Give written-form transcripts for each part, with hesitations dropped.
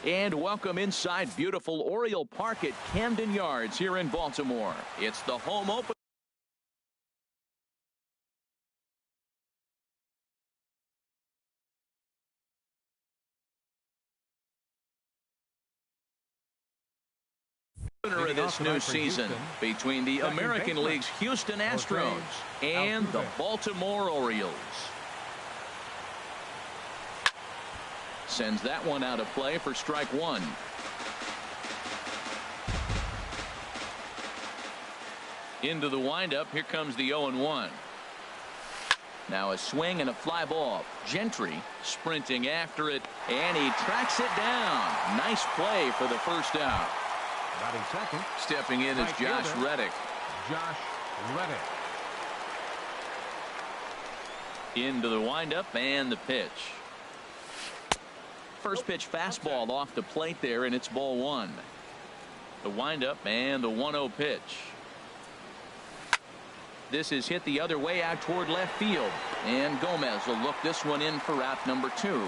And welcome inside beautiful Oriole Park at Camden Yards here in Baltimore. It's the home opener of this new season between the American League's Houston Astros and the Baltimore Orioles. Sends that one out of play for strike one. Into the windup. Here comes the 0-1. Now a swing and a fly ball. Gentry sprinting after it, and he tracks it down. Nice play for the first out. Batting second. Stepping in is Josh Reddick. Josh Reddick. Into the windup and the pitch. First pitch fastball off the plate there, and it's ball one. The windup and the 1-0 pitch. This is hit the other way out toward left field, and Gomez will look this one in for out number 2.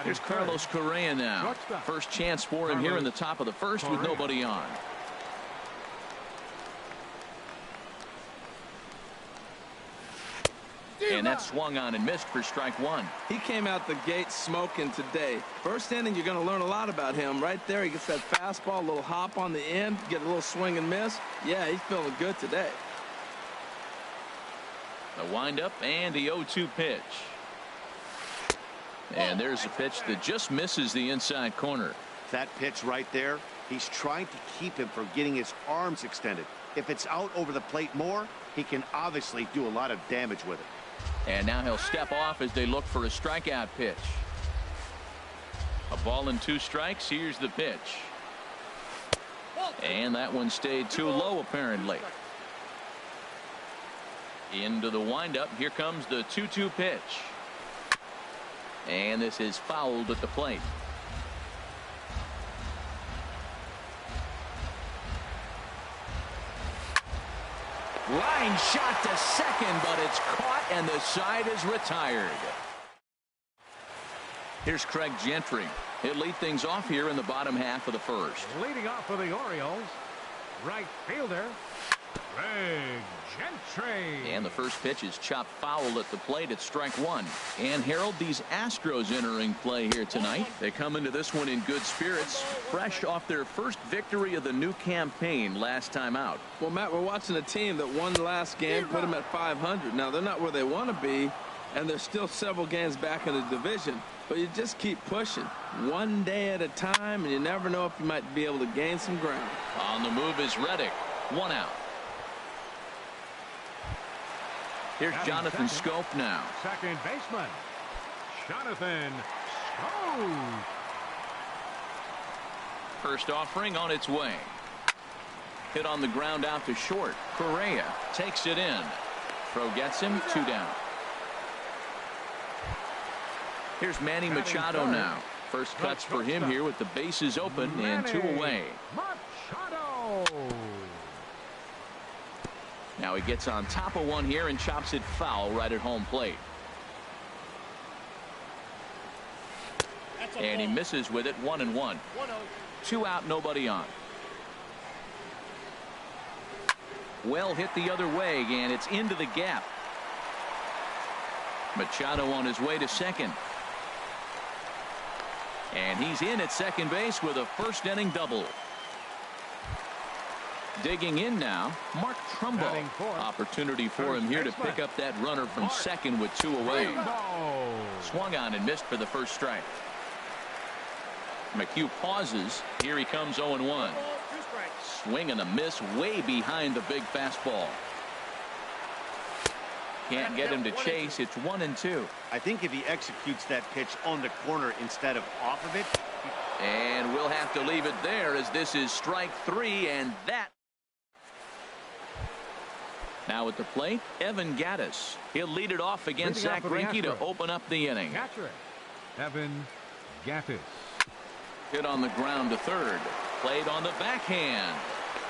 Here's Carlos Correa now. First chance for him here in the top of the first with nobody on. And that swung on and missed for strike one. He came out the gate smoking today. First inning, you're going to learn a lot about him. Right there, he gets that fastball, a little hop on the end, get a little swing and miss. Yeah, he's feeling good today. The windup and the 0-2 pitch. And there's a pitch that just misses the inside corner. That pitch right there, he's trying to keep him from getting his arms extended. If it's out over the plate more, he can obviously do a lot of damage with it. And now he'll step off as they look for a strikeout pitch. A ball and 2 strikes. Here's the pitch. And that one stayed too low apparently. Into the windup. Here comes the 2-2 pitch. And this is fouled at the plate. Line shot to second, but it's caught and the side is retired. Here's Craig Gentry. He'll lead things off here in the bottom half of the first. Leading off for the Orioles, right fielder Craig Gentry. And the first pitch is chopped foul at the plate at strike one. And Harold, these Astros entering play here tonight. They come into this one in good spirits, fresh off their first victory of the new campaign last time out. Well, Matt, we're watching a team that won the last game, put them at 500. Now, they're not where they want to be, and they're still several games back in the division. But you just keep pushing one day at a time, and you never know if you might be able to gain some ground. On the move is Reddick. 1 out. Here's Jonathan Scope now. Second baseman, Jonathan Scope. First offering on its way. Hit on the ground out to short. Correa takes it in. Throw gets him. 2 down. Here's Manny Machado now. First cuts for him here with the bases open and 2 away. Machado. Now he gets on top of one here and chops it foul right at home plate. And he misses with it. 1-1. 2 out, nobody on. Well hit the other way, and it's into the gap. Machado on his way to second. And he's in at second base with a first inning double. Digging in now, Mark Trumbo. Opportunity for him here to pick up that runner from second with 2 away. Swung on and missed for the first strike. McHugh pauses. Here he comes 0-1. Swing and a miss way behind the big fastball. Can't get him to chase. It's 1-2. I think if he executes that pitch on the corner instead of off of it. And we'll have to leave it there as this is strike 3, and that. Now at the plate, Evan Gattis. He'll lead it off against Zach Greinke to open up the inning. Evan Gattis. Hit on the ground to third. Played on the backhand.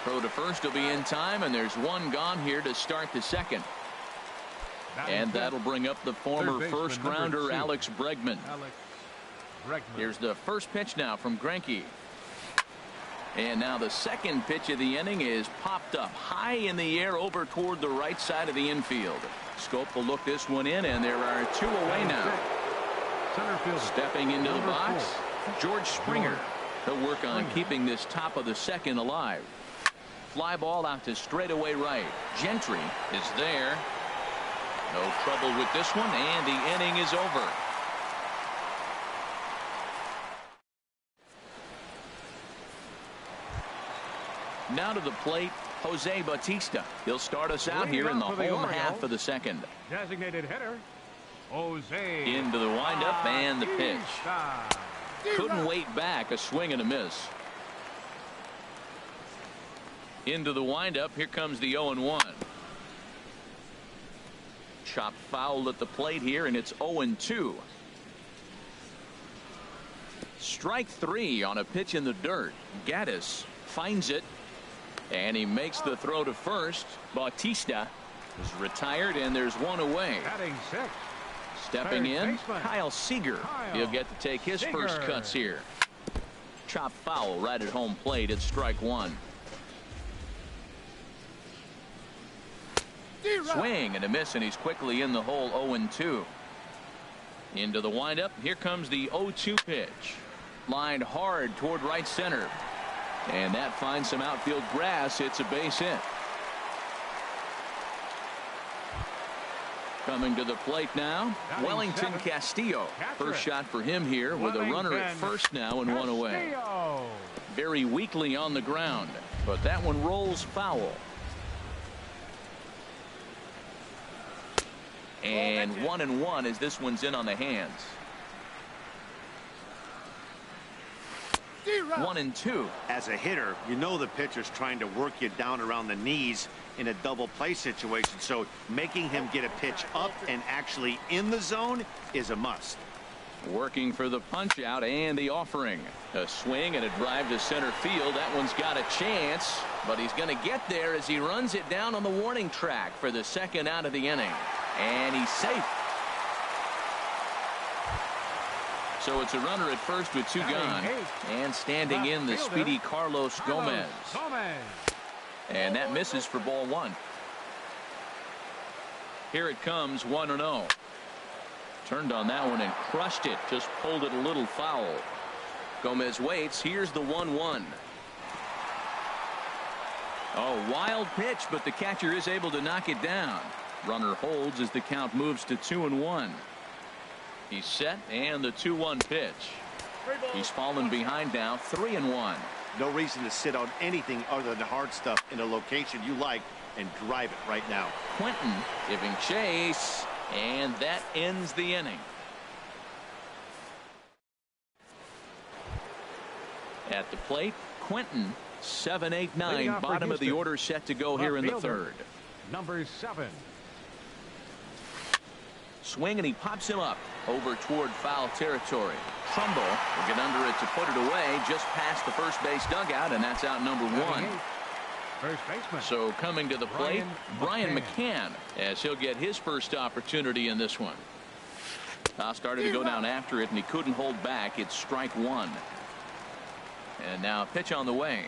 Throw to first will be in time, and there's 1 gone here to start the second. And that'll bring up the former first-rounder Alex Bregman. Here's the first pitch now from Greinke. And now the second pitch of the inning is popped up high in the air over toward the right side of the infield. Scope will look this one in, and there are 2 away now. Stepping into the box, George Springer. He'll work on keeping this top of the second alive. Fly ball out to straightaway right. Gentry is there. No trouble with this one, and the inning is over. Now to the plate, Jose Bautista. He'll start us out here in the home half of the second. Designated hitter, Jose. Into the windup and the pitch. Couldn't wait back. A swing and a miss. Into the windup. Here comes the 0-1. Chopped foul at the plate here, and it's 0-2. Strike 3 on a pitch in the dirt. Gaddis finds it, and he makes the throw to first. Bautista is retired, and there's 1 away. Batting 6. Stepping in, Kyle Seager. He'll get to take his first cuts here. Chopped foul right at home plate. It's strike 1. Swing and a miss, and he's quickly in the hole. 0-2. Into the windup. Here comes the 0-2 pitch. Lined hard toward right center. And that finds some outfield grass. It's a base hit. Coming to the plate now, Wellington Castillo. First shot for him here with a runner at first now and 1 away. Very weakly on the ground, but that one rolls foul. And 1-1 as this one's in on the hands. 1-2. As a hitter, you know the pitcher's trying to work you down around the knees in a double play situation, so making him get a pitch up and actually in the zone is a must. Working for the punch out and the offering. A swing and a drive to center field. That one's got a chance, but he's going to get there as he runs it down on the warning track for the second out of the inning. And he's safe. So it's a runner at first with 2 gone. And standing in the speedy Carlos Gomez. And that misses for ball 1. Here it comes, 1-0. Turned on that one and crushed it. Just pulled it a little foul. Gomez waits. Here's the 1-1. Oh, wild pitch, but the catcher is able to knock it down. Runner holds as the count moves to 2-1. He's set, and the 2-1 pitch. He's fallen behind now, 3-1. No reason to sit on anything other than hard stuff in a location you like and drive it right now. Quentin giving chase, and that ends the inning. At the plate, Quentin, 7, 8, 9, bottom of the order set to go here in the third. Number 7. Swing, and he pops him up over toward foul territory. Trumbo will get under it to put it away just past the first base dugout, and that's out number 1. First baseman. So coming to the plate, Brian McCann, as he'll get his first opportunity in this one. Started to go down after it, and he couldn't hold back. It's strike 1. And now a pitch on the way.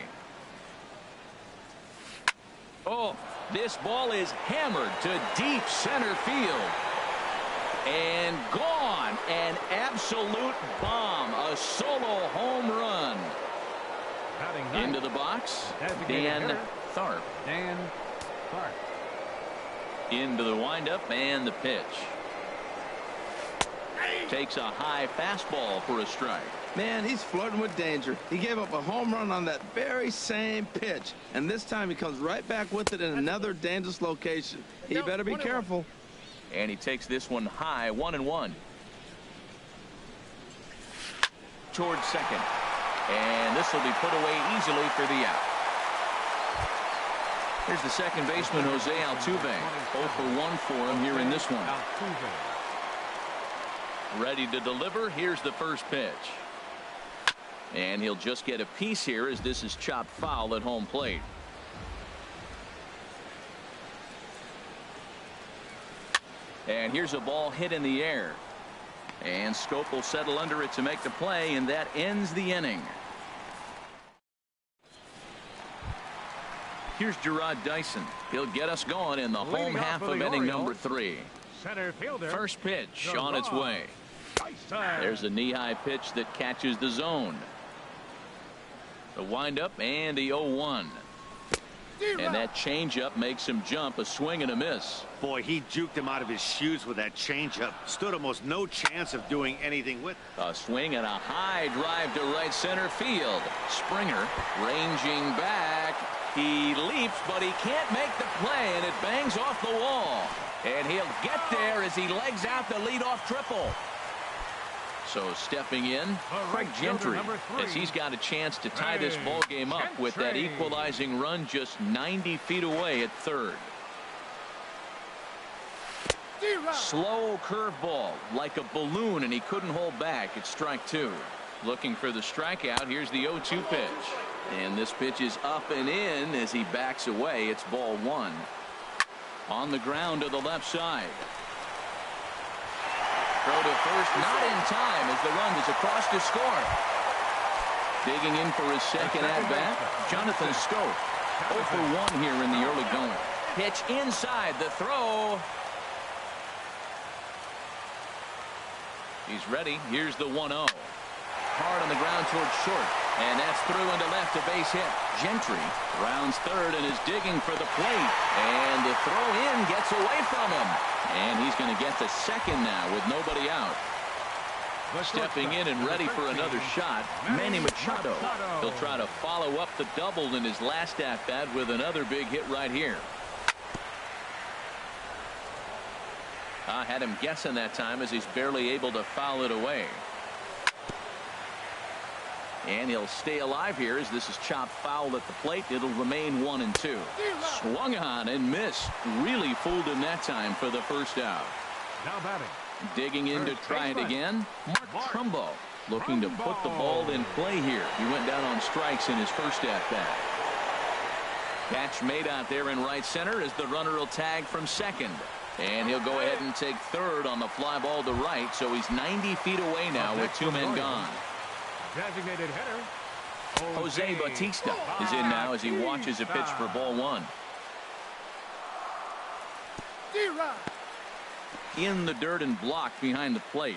Oh, this ball is hammered to deep center field. And gone. An absolute bomb. A solo home run. Into the box, Dan Tharp. Into the windup and the pitch. Takes a high fastball for a strike. Man, he's flirting with danger. He gave up a home run on that very same pitch, and this time he comes right back with it in another dangerous location. He better be careful. And he takes this one high, 1-1. Towards second. And this will be put away easily for the out. Here's the second baseman, Jose Altuve. 0 for 1 for him here in this one. Ready to deliver. Here's the first pitch. And he'll just get a piece here as this is chopped foul at home plate. And here's a ball hit in the air. And Scope will settle under it to make the play, and that ends the inning. Here's Gerard Dyson. He'll get us going in the home half of inning number 3. Center fielder. First pitch on its way. Dyson. There's a knee-high pitch that catches the zone. The windup and the 0-1. And that changeup makes him jump. A swing and a miss. Boy, he juked him out of his shoes with that changeup. Stood almost no chance of doing anything with it. A swing and a high drive to right center field. Springer ranging back. He leaps, but he can't make the play, and it bangs off the wall. And he'll get there as he legs out the leadoff triple. So stepping in, Craig Gentry, as he's got a chance to tie this ball game up with that equalizing run just 90 feet away at third. Slow curveball like a balloon, and he couldn't hold back. It's strike 2. Looking for the strikeout. Here's the 0-2 pitch. And this pitch is up and in as he backs away. It's ball 1. On the ground to the left side. Throw to first, not in time as the run is across to score. Digging in for his second at-bat, Jonathan Scope. 0 for 1 here in the early going. Pitch inside, the throw. He's ready. Here's the 1-0. Hard on the ground towards short. And that's through into left, a base hit. Gentry rounds third and is digging for the plate. And the throw in gets away from him. And he's going to get the second now with nobody out. Stepping in and ready for another shot, Manny Machado. He'll try to follow up the double in his last at-bat with another big hit right here. I had him guessing that time as he's barely able to foul it away. And he'll stay alive here as this is chopped foul at the plate. It'll remain 1-2. Swung on and missed. Really fooled him that time for the first out. Now batting. Digging in to try it again. Mark Trumbo looking to put the ball in play here. He went down on strikes in his first at-bat. Catch made out there in right center as the runner will tag from second. And he'll go ahead and take third on the fly ball to right. So he's 90 feet away now with 2 men gone. Designated hitter Jose Bautista is in now as he watches a pitch for ball 1. In the dirt and blocked behind the plate.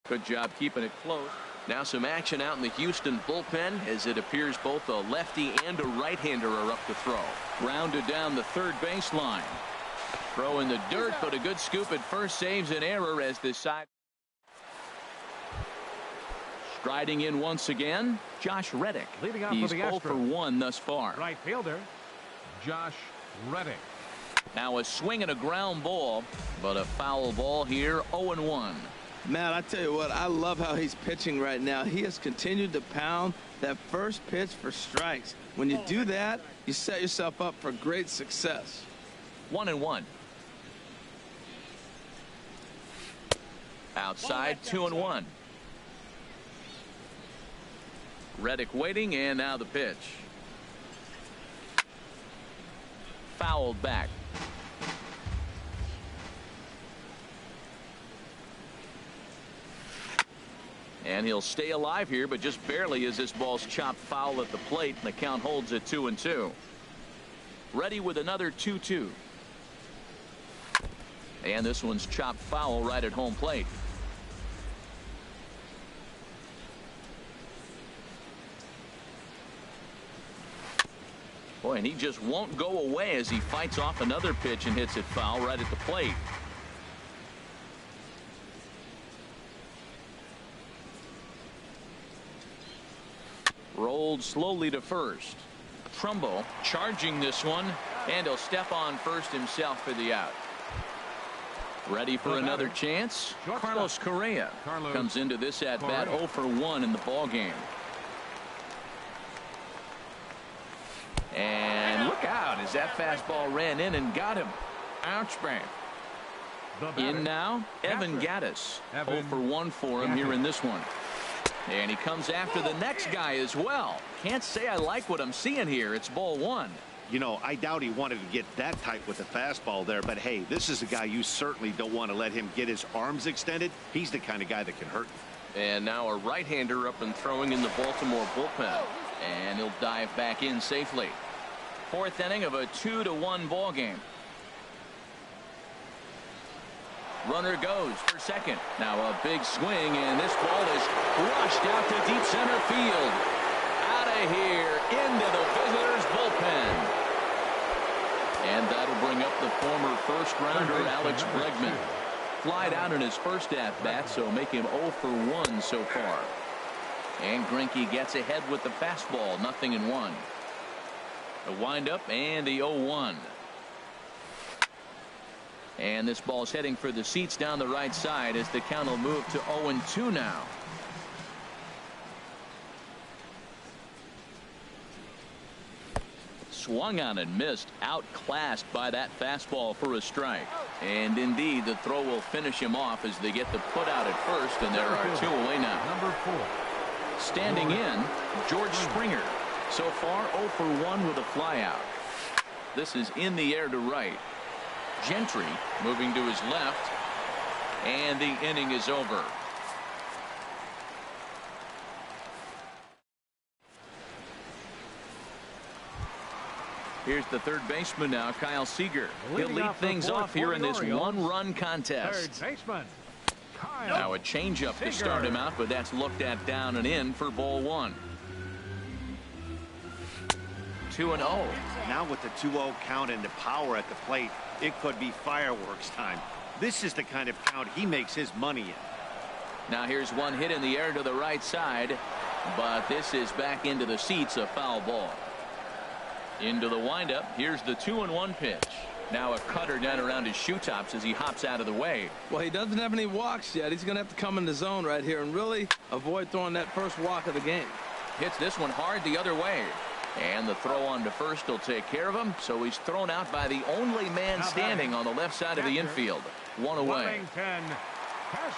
Good job keeping it close. Now some action out in the Houston bullpen as it appears both a lefty and a right-hander are up to throw. Grounded down the third baseline. Throw in the dirt, but a good scoop at first saves an error as this side. Striding in once again, Josh Reddick. Leading off He's for the 0 for 1 thus far. Right fielder, Josh Reddick. Now a swing and a ground ball, but a foul ball here, 0-1. Man, I tell you what, I love how he's pitching right now. He has continued to pound that first pitch for strikes. When you do that, you set yourself up for great success. 1-1. Outside, 2-1. Reddick waiting, and now the pitch. Fouled back. And he'll stay alive here, but just barely as this ball's chopped foul at the plate, and the count holds at 2-2. Ready with another 2-2. And this one's chopped foul right at home plate. Boy, and he just won't go away as he fights off another pitch and hits it foul right at the plate. Rolled slowly to first. Trumbo charging this one, and he'll step on first himself for the out. Ready for another chance. Carlos Correa comes into this at bat 0 for 1 in the ball game. And look out as that fastball ran in and got him. Ouch, bang. In now, Evan Gattis. 0 for 1 for him here in this one. And he comes after the next guy as well. Can't say I like what I'm seeing here. It's ball 1. You know, I doubt he wanted to get that tight with the fastball there, but hey, this is a guy you certainly don't want to let him get his arms extended. He's the kind of guy that can hurt you. And now a right-hander up and throwing in the Baltimore bullpen. And he'll dive back in safely. Fourth inning of a 2-1 ball game. Runner goes for second. Now a big swing, and this ball is rushed out to deep center field. Out of here into the visitors' bullpen. And that'll bring up the former first-rounder Alex Bregman. Flied out in his first at-bat, so make him 0 for 1 so far. And Greinke gets ahead with the fastball, 0-1. The windup and the 0-1. And this ball's heading for the seats down the right side as the count will move to 0-2 now. Swung on and missed, outclassed by that fastball for a strike. And indeed, the throw will finish him off as they get the put out at first, and there are 2 away now. Number 4. Standing in, George Springer. So far, 0 for 1 with a flyout. This is in the air to right. Gentry moving to his left, and the inning is over. Here's the third baseman now, Kyle Seager. He'll lead things off here in this one-run contest. Third baseman, Kyle Now a changeup to start him out, but that's looked at down and in for ball 1. 2-0. Now with the 2-0 count and the power at the plate, it could be fireworks time. This is the kind of count he makes his money in. Now here's one hit in the air to the right side, but this is back into the seats, a foul ball. Into the windup. Here's the 2-1 pitch. Now a cutter down around his shoe tops as he hops out of the way. Well, he doesn't have any walks yet. He's going to have to come in the zone right here and really avoid throwing that first walk of the game. Hits this one hard the other way. And the throw on to first will take care of him. So he's thrown out by the only man standing on the left side of the infield. 1 away.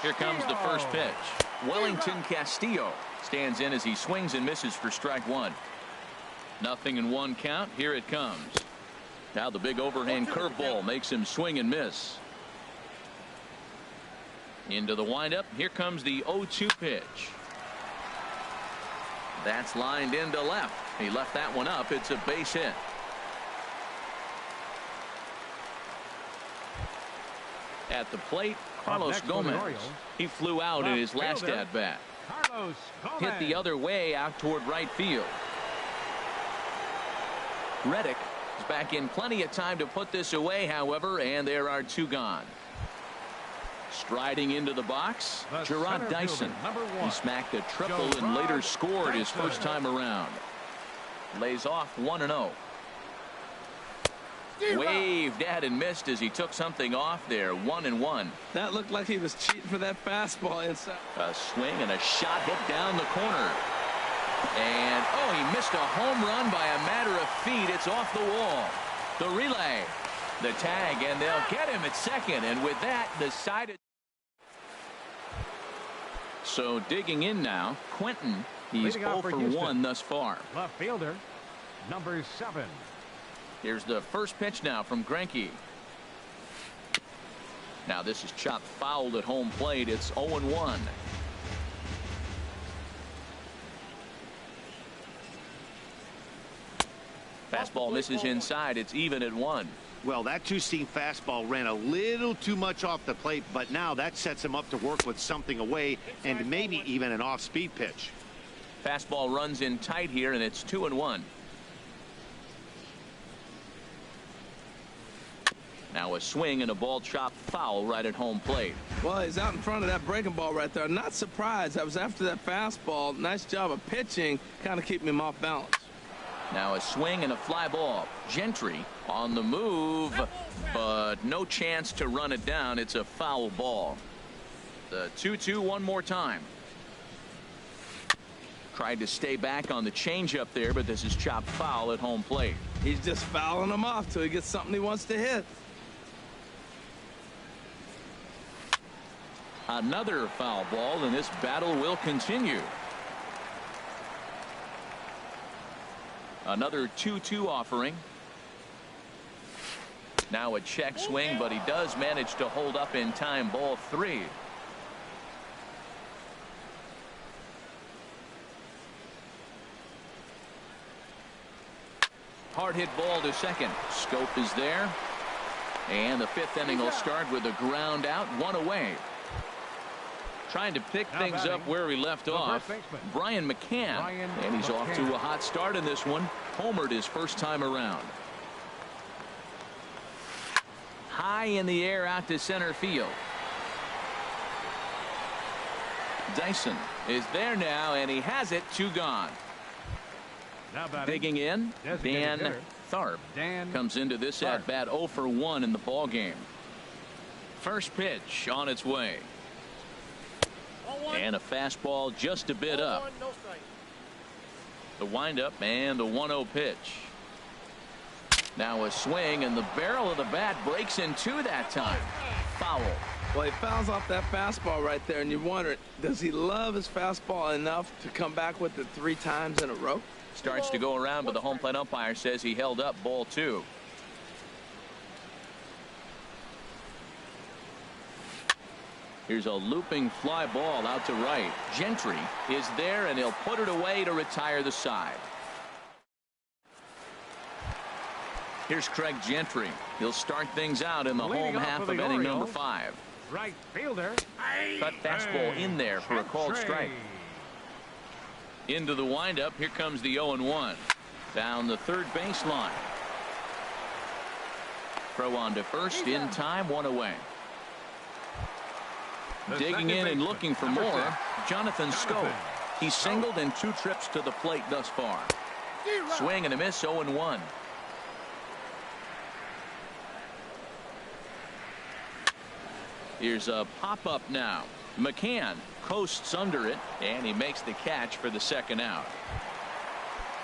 Here comes the first pitch. Wellington Castillo stands in as he swings and misses for strike 1. 0-1 count. Here it comes. Now the big overhand curveball makes him swing and miss. Into the windup. Here comes the 0-2 pitch. That's lined into left. He left that one up. It's a base hit. At the plate, Carlos Gomez. He flew out in his last at bat. Hit the other way out toward right field. Reddick is back in plenty of time to put this away, however, and there are 2 gone. Striding into the box, Gerard Dyson. He smacked a triple and later scored his first time around. Lays off 1-0. Waved at and missed as he took something off there. 1-1. That looked like he was cheating for that fastball inside. A swing and a shot hit down the corner. And oh, he missed a home run by a matter of feet. It's off the wall. The relay, the tag, and they'll get him at second. And with that, the side. So digging in now, Quentin. He's 0 for 1 thus far. Left fielder, number 7. Here's the first pitch now from Greinke. Now this is chopped foul at home plate. It's 0-1. Fastball misses inside. It's even at 1. Well, that two-seam fastball ran a little too much off the plate, but now that sets him up to work with something away and maybe even an off-speed pitch. Fastball runs in tight here, and it's 2-1. Now a swing and a ball chopped foul right at home plate. Well, he's out in front of that breaking ball right there. Not surprised. I was after that fastball. Nice job of pitching, kind of keeping him off balance. Now a swing and a fly ball. Gentry on the move, but no chance to run it down. It's a foul ball. The 2-2 one more time. Tried to stay back on the changeup there, but this is chopped foul at home plate. He's just fouling him off till he gets something he wants to hit. Another foul ball, and this battle will continue. Another 2-2 offering. Now a check swing, but he does manage to hold up in time. Ball 3. Hard hit ball to second. Scope is there. And the 5th inning will start with a ground out, 1 away. Trying to pick things up where he left off. Brian McCann. And he's off to a hot start in this one. Homered his first time around. High in the air out to center field. Dyson is there now, and he has it. 2 gone. Digging in, Dan Tharp comes into this at bat 0 for 1 in the ball game. First pitch on its way. And a fastball just a bit up. The windup and the 1-0 pitch. Now a swing, and the barrel of the bat breaks in 2 that time. Foul. Well, he fouls off that fastball right there, and you wonder, does he love his fastball enough to come back with it 3 times in a row? Starts to go around, but the home plate umpire says he held up. Ball 2. Here's a looping fly ball out to right. Gentry is there, and he'll put it away to retire the side. Here's Craig Gentry. He'll start things out in the home half of inning number 5. Right fielder. Cut fastball in there for a called strike. Into the windup. Here comes the 0-1. Down the third baseline. Throw on to first in time. 1 away. Digging in and looking for more. Jonathan Scope. He's singled in 2 trips to the plate thus far. Swing and a miss. 0-1. Here's a pop-up now. McCann coasts under it, and he makes the catch for the 2nd out.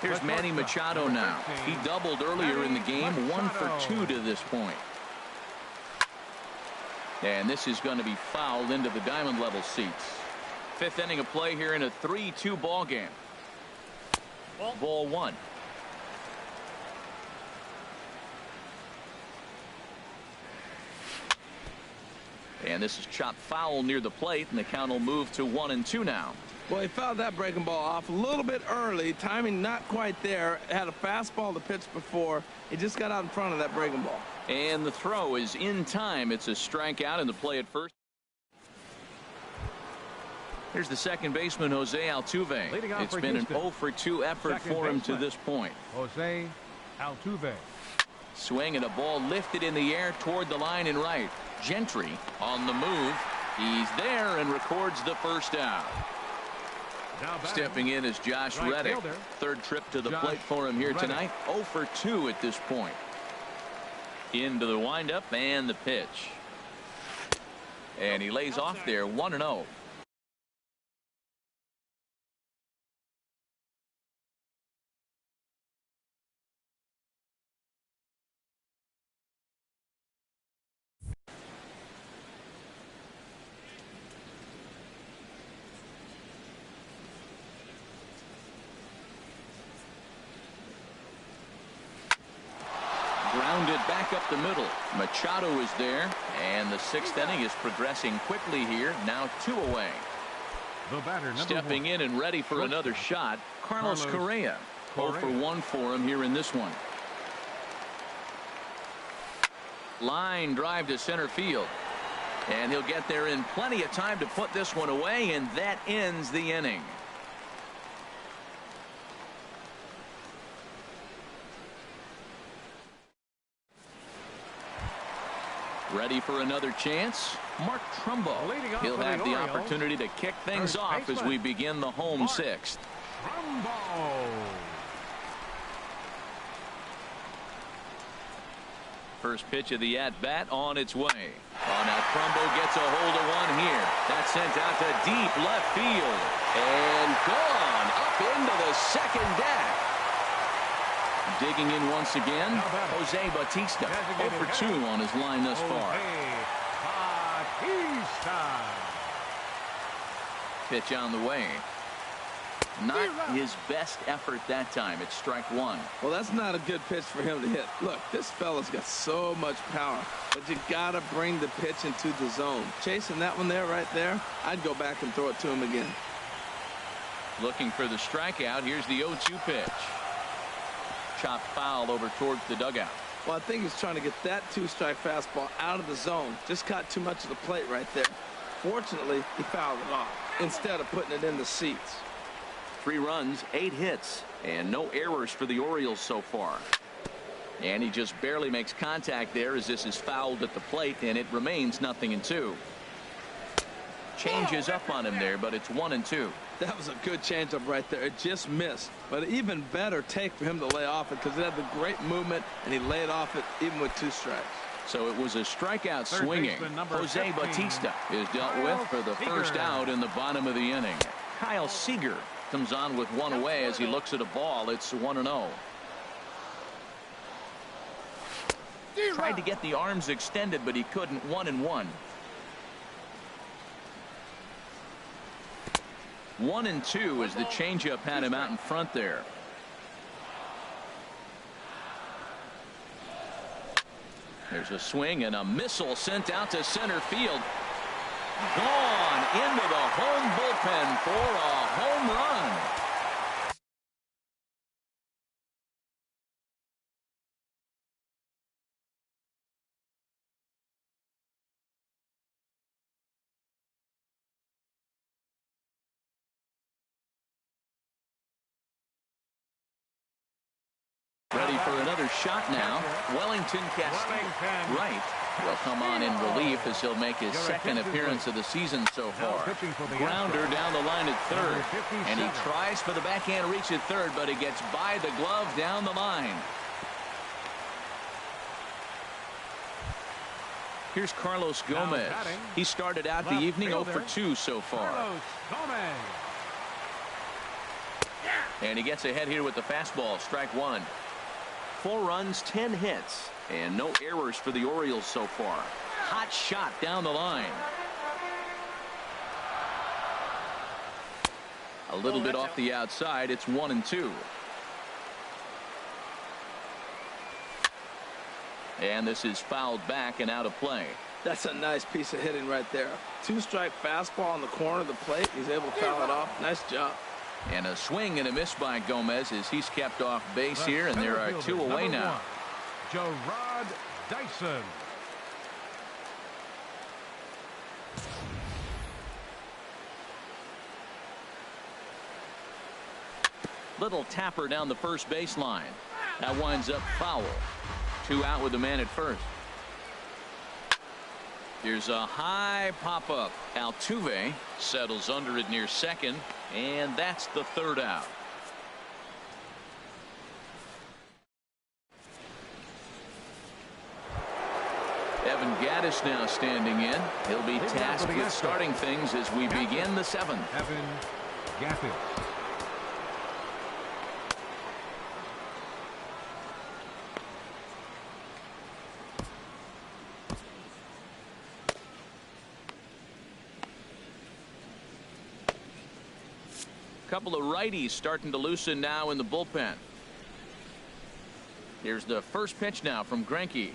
Here's Manny Machado now. He doubled earlier in the game. 1 for 2 to this point. And this is going to be fouled into the diamond level seats. 5th inning of play here in a 3-2 ball game. Ball 1. And this is chopped foul near the plate, and the count will move to 1-2 now. Well, he fouled that breaking ball off a little bit early. Timing not quite there. Had a fastball to pitch before. He just got out in front of that breaking ball. And the throw is in time. It's a strikeout, and the play at first. Here's the second baseman, Jose Altuve. It's been an 0 for 2 effort for him to this point. Jose Altuve. Swing and a ball lifted in the air toward the line and right. Gentry on the move. He's there and records the first out. Stepping in is Josh Reddick. Third trip to the plate for him here tonight. 0 for 2 at this point. Into the windup and the pitch. And he lays off there. 1-0. Grounded back up the middle. Machado is there, and the 6th inning is progressing quickly here. Now 2 away. The batter, stepping in and ready for another shot. Carlos Correa. 0 for 1 for him here in this one. Line drive to center field, and he'll get there in plenty of time to put this one away, and that ends the inning. Ready for another chance. Mark Trumbo. He'll have the opportunity to kick things off as we begin the home 6th. First pitch of the at-bat on its way. Oh, now Trumbo gets a hold of one here. That's sent out to deep left field. And gone up into the second deck. Digging in once again, Jose Bautista. 0 for 2 on his line thus far. Pitch on the way. Not his best effort that time. It's strike one. Well, that's not a good pitch for him to hit. Look, this fella's got so much power, but you got to bring the pitch into the zone. Chasing that one there, right there, I'd go back and throw it to him again. Looking for the strikeout. Here's the 0-2 pitch. Chopped foul over towards the dugout. Well, I think he's trying to get that two-strike fastball out of the zone. Just caught too much of the plate right there. Fortunately, he fouled it off instead of putting it in the seats. 3 runs, 8 hits, and no errors for the Orioles so far. And he just barely makes contact there as this is fouled at the plate, and it remains 0-2. Changes up on him there, but it's 1-2. That was a good changeup right there. It just missed. But an even better take for him to lay off it because it had the great movement, and he laid off it even with 2 strikes. So it was a strikeout swinging. Jose Bautista is dealt with for the first out in the bottom of the inning. Kyle Seager comes on with 1 away as he looks at a ball. It's 1-0. Tried to get the arms extended, but he couldn't. 1-1. 1-2 as the changeup had him out in front there. There's a swing and a missile sent out to center field. Gone into the home bullpen for a home run. Ready for another shot now. Wellington Castillo, right, will come on in relief as he'll make his second appearance of the season so far. Grounder down the line at third, and he tries for the backhand reach at third, but he gets by the glove down the line. Here's Carlos Gomez. He started out the evening 0 for 2 so far. And he gets ahead here with the fastball. Strike one. 4 runs, 10 hits, and no errors for the Orioles so far. Hot shot down the line. A little bit off the outside. It's 1-2. And this is fouled back and out of play. That's a nice piece of hitting right there. 2-strike fastball on the corner of the plate. He's able to foul it off. Nice job. And a swing and a miss by Gomez as he's kept off base here, and there are 2 away now. Gerard Dyson. Little tapper down the first baseline. That winds up foul. 2 out with the man at first. Here's a high pop-up. Altuve settles under it near second, and that's the 3rd out. Evan Gattis now standing in. He'll be tasked with starting things as we begin the 7th. Evan Gattis. Couple of righties starting to loosen now in the bullpen. Here's the first pitch now from Greinke.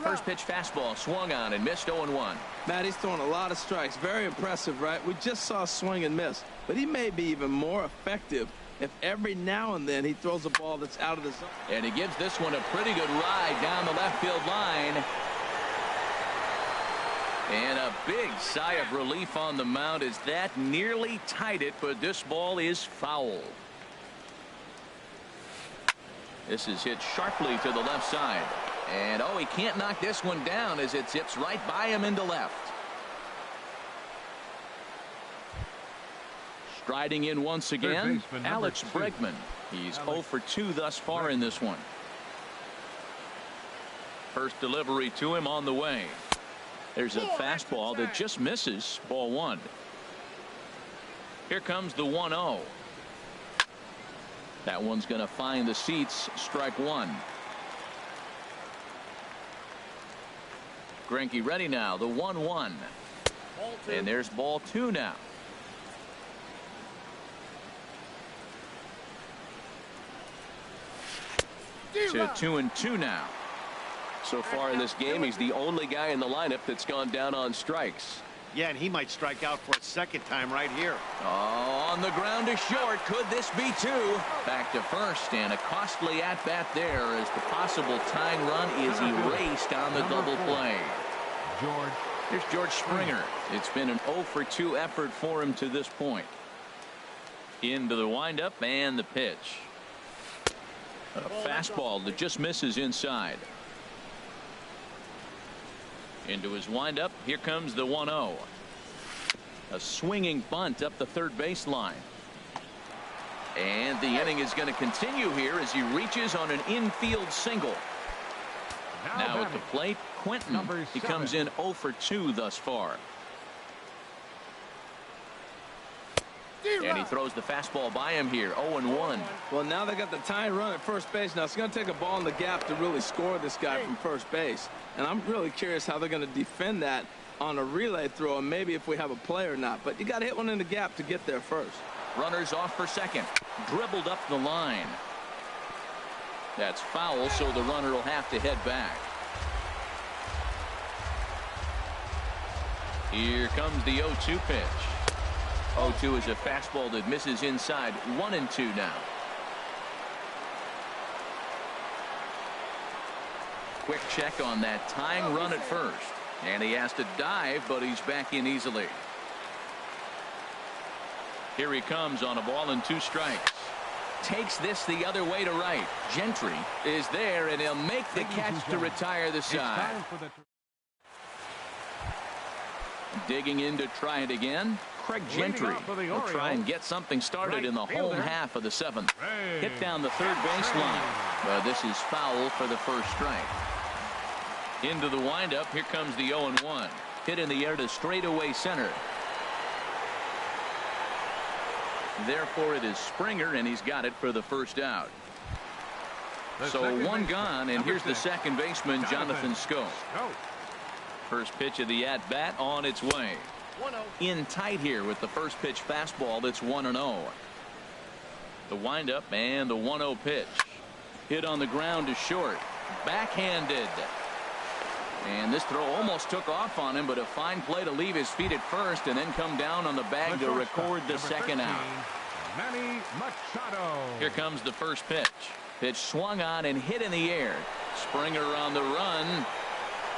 First pitch fastball swung on and missed. 0-1. Matt, he's throwing a lot of strikes. Very impressive, right? We just saw swing and miss, but he may be even more effective if every now and then he throws a ball that's out of the zone. And he gives this one a pretty good ride down the left field line. And a big sigh of relief on the mound as that nearly tied it, but this ball is foul. This is hit sharply to the left side. And oh, he can't knock this one down as it zips right by him into left. Striding in once again, Alex Bregman. He's 0 for 2 thus far in this one. First delivery to him on the way. There's a fastball that just misses. Ball 1. Here comes the 1-0. That one's going to find the seats. Strike 1. Greinke ready now. The 1-1. And there's ball 2 now. to 2-2 now. So far in this game, he's the only guy in the lineup that's gone down on strikes. Yeah, and he might strike out for a second time right here. Oh, on the ground to short. Could this be two? Back to first, and a costly at-bat there as the possible tying run is erased on the double play. George. Here's George Springer. It's been an 0-for-2 effort for him to this point. Into the windup and the pitch. A fastball that just misses inside. Into his windup. Here comes the 1-0. A swinging bunt up the third baseline. And the inning is going to continue here as he reaches on an infield single. Now at the plate, Quentin. He comes in 0-for-2 thus far. And he throws the fastball by him here. 0-1. Well, now they got the tying run at first base. Now it's going to take a ball in the gap to really score this guy from first base. And I'm really curious how they're going to defend that on a relay throw, and maybe if we have a play or not. But you got to hit one in the gap to get there first. Runners off for second. Dribbled up the line. That's foul, so the runner will have to head back. Here comes the 0-2 pitch. 0-2 is a fastball that misses inside. 1-2 now. Quick check on that tying run at first. And he has to dive, but he's back in easily. Here he comes on a ball and 2 strikes. Takes this the other way to right. Gentry is there, and he'll make the catch to retire the side. Digging in to try it again. Craig Gentry will try and get something started in the home half of the 7th. Hit down the third baseline. But this is foul for the first strike. Into the windup. Here comes the 0-1. Hit in the air to straightaway center. Therefore, it is Springer, and he's got it for the first out. So 1 gone, and here's the second baseman, Jonathan Schoop. First pitch of the at-bat on its way. In tight here with the first pitch fastball. That's 1-0. The windup and the 1-0 pitch. Hit on the ground to short. Backhanded. And this throw almost took off on him, but a fine play to leave his feet at first and then come down on the bag to record the second out. Here comes the first pitch. Pitch swung on and hit in the air. Springer on the run.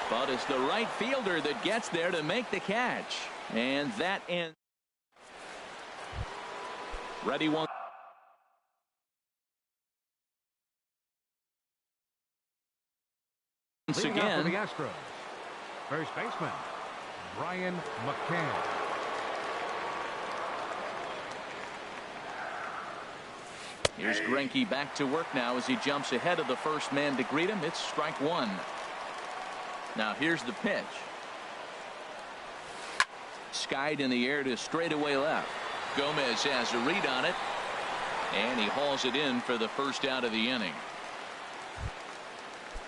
But it's the right fielder that gets there to make the catch. And that ends. Ready one. Once again. For the Astros, first baseman, Brian McCann. Here's Greinke back to work now as he jumps ahead of the first man to greet him. It's strike 1. Now here's the pitch. Skied in the air to straightaway left. Gomez has a read on it. And he hauls it in for the first out of the inning.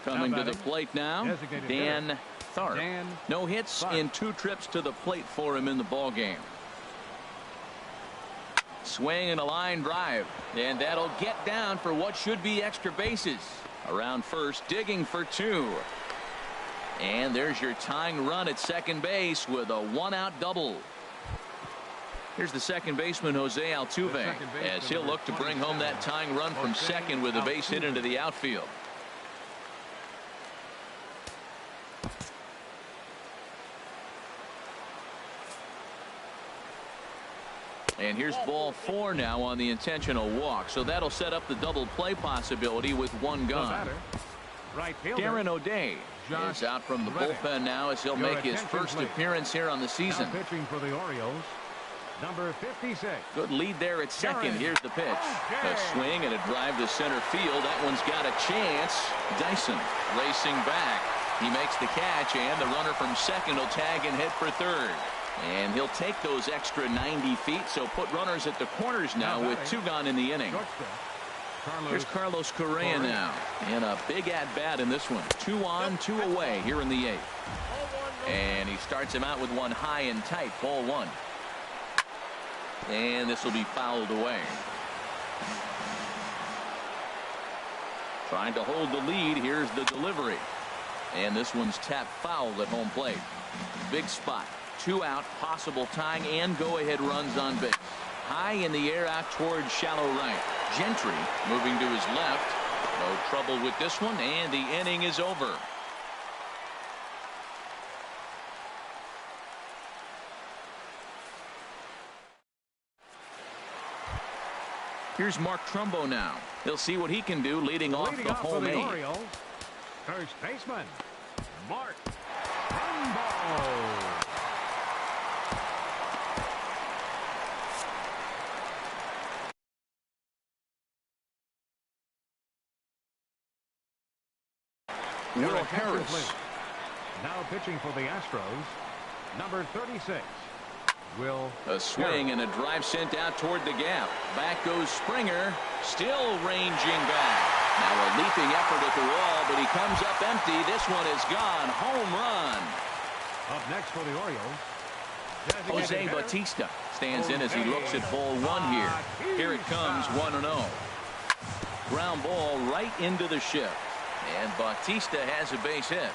Coming to the plate now, Dan Tharp. No hits in 2 trips to the plate for him in the ball game. Swing and a line drive, and that'll get down for what should be extra bases. Around first, digging for 2. And there's your tying run at second base with a 1-out double. Here's the second baseman, Jose Altuve, as he'll look to bring home that tying run from second with a base hit into the outfield. And here's ball 4 now on the intentional walk. So that'll set up the double play possibility with 1 gone. Darren O'Day is out from the bullpen now as he'll make his first appearance here on the season. Pitching for the Orioles, number 56. Good lead there at second. Here's the pitch. A swing and a drive to center field. That one's got a chance. Dyson racing back. He makes the catch, and the runner from second will tag and head for third. And he'll take those extra 90 feet, so put runners at the corners now with 2 gone in the inning. Here's Carlos Correa now in a big at-bat in this one. 2 on, 2 away here in the 8th. And he starts him out with 1 high and tight. Ball 1. And this will be fouled away. Trying to hold the lead. Here's the delivery. And this one's tapped foul at home plate. Big spot. 2 out, possible tying and go-ahead runs on base. High in the air out towards shallow right. Gentry moving to his left. No trouble with this one, and the inning is over. Here's Mark Trumbo now. He'll see what he can do leading off the home eight. Orioles, first baseman, Mark Trumbo. Will Harris. Now pitching for the Astros, number 36. A swing and a drive sent out toward the gap. Back goes Springer, still ranging back. Now a leaping effort at the wall, but he comes up empty. This one is gone. Home run. Up next for the Orioles, Jose Bautista stands in as he looks at ball 1 here. Here it comes, 1-0. Ground ball right into the shift. And Bautista has a base hit.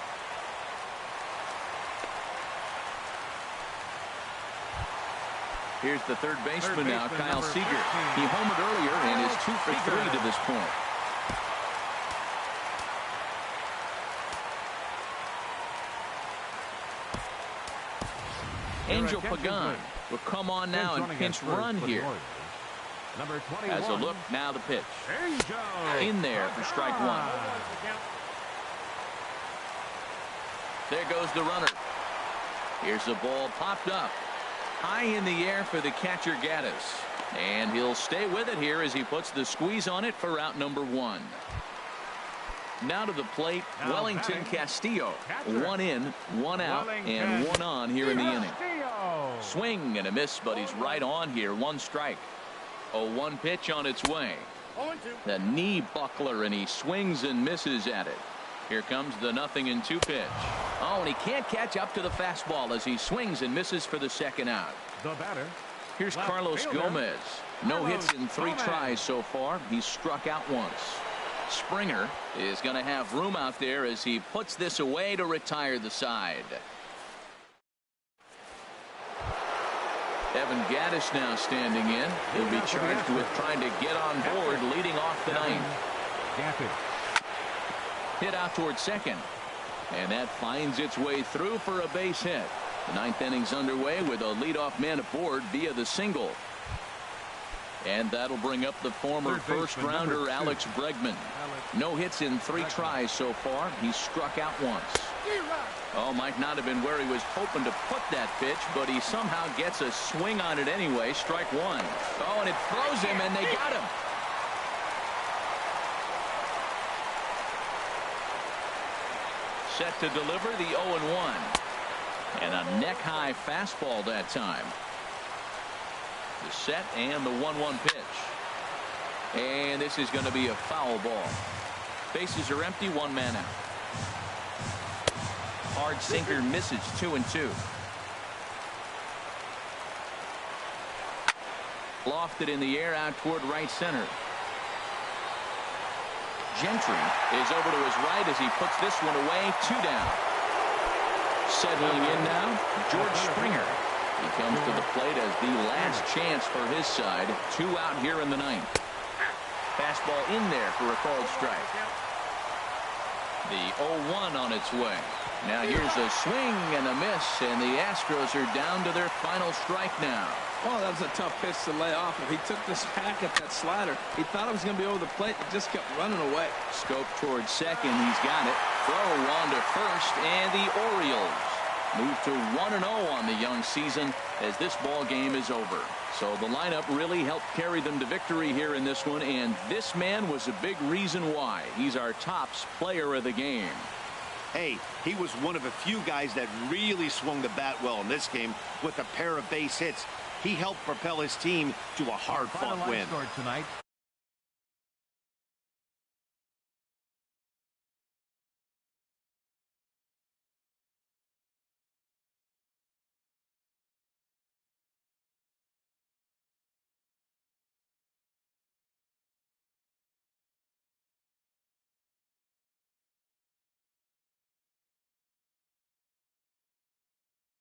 Here's the third baseman now, Kyle Seager. He homered earlier and is 2 for 3 to this point. Angel Pagan will come on now and pinch run here. Number 21. As a look, now the pitch. In there for strike 1. There goes the runner. Here's the ball popped up. High in the air for the catcher Gaddis. And he'll stay with it here as he puts the squeeze on it for out number 1. Now to the plate, Wellington Castillo. 1 in, 1 out, and 1 on here in the inning. Swing and a miss, but he's right on here. 1 strike. A 1 pitch on its way. The knee buckler, and he swings and misses at it. Here comes the 0-2 pitch. Oh, and he can't catch up to the fastball as he swings and misses for the 2nd out. The batter. Here's Carlos Gomez. No hits in 3 tries so far. He's struck out once. Springer is going to have room out there as he puts this away to retire the side. Evan Gaddis now standing in. He'll be charged with trying to get on board leading off the 9th. Hit out towards second. And that finds its way through for a base hit. The 9th inning's underway with a leadoff man aboard via the single. And that'll bring up the former first-rounder Alex Bregman. No hits in 3 tries so far. He's struck out once. Oh, might not have been where he was hoping to put that pitch, but he somehow gets a swing on it anyway. Strike 1. Oh, and it throws him, and they got him. Set to deliver the 0-1. And a neck-high fastball that time. The set and the 1-1 pitch. And this is going to be a foul ball. Bases are empty, 1 man out. Hard sinker misses, 2-2. Lofted in the air out toward right center. Gentry is over to his right as he puts this one away. 2 down. Settling in now, George Springer. He comes to the plate as the last chance for his side. 2 out here in the 9th. Fastball in there for a called strike. The 0-1 on its way. Now here's a swing and a miss, and the Astros are down to their final strike now. Oh, that was a tough pitch to lay off. If he took this hack at that slider, he thought it was going to be over the plate. It just kept running away. Scope towards second. He's got it. Throw on to first, and the Orioles move to 1-0 on the young season as this ball game is over. So the lineup really helped carry them to victory here in this one, and this man was a big reason why. He's our tops player of the game. Hey, he was one of a few guys that really swung the bat well in this game with a pair of base hits. He helped propel his team to a hard-fought win. Tonight.